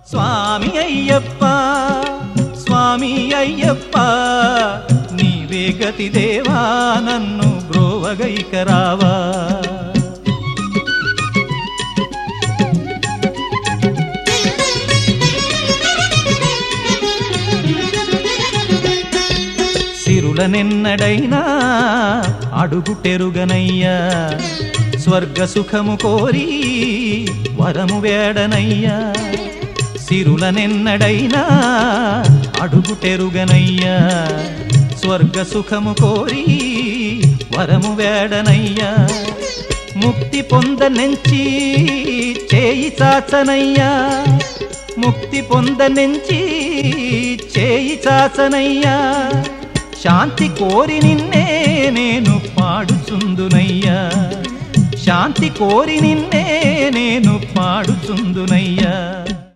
స్వామి అయ్యప్ప స్వామి అయ్యప్ప నీవే గతి దేవా నన్ను బ్రోవగైకరావా సిరులనెన్నడైనా అడుగుటెరుగనయ్యా స్వర్గ సుఖము కోరి వరము వేడనయ్యా సిరులనెన్నడైనా అడుగుటెరుగనయ్యా స్వర్గ సుఖము కోరి వరము వేడనయ్యా ముక్తి పొందనెంచి చేయి చాచనయ్యా ముక్తి పొందనెంచి చేయి చాచనయ్యా శాంతి కోరి నిన్నే నేను పాడుచుందునయ్యా శాంతి కోరి నిన్నే నేను పాడుచుందునయ్యా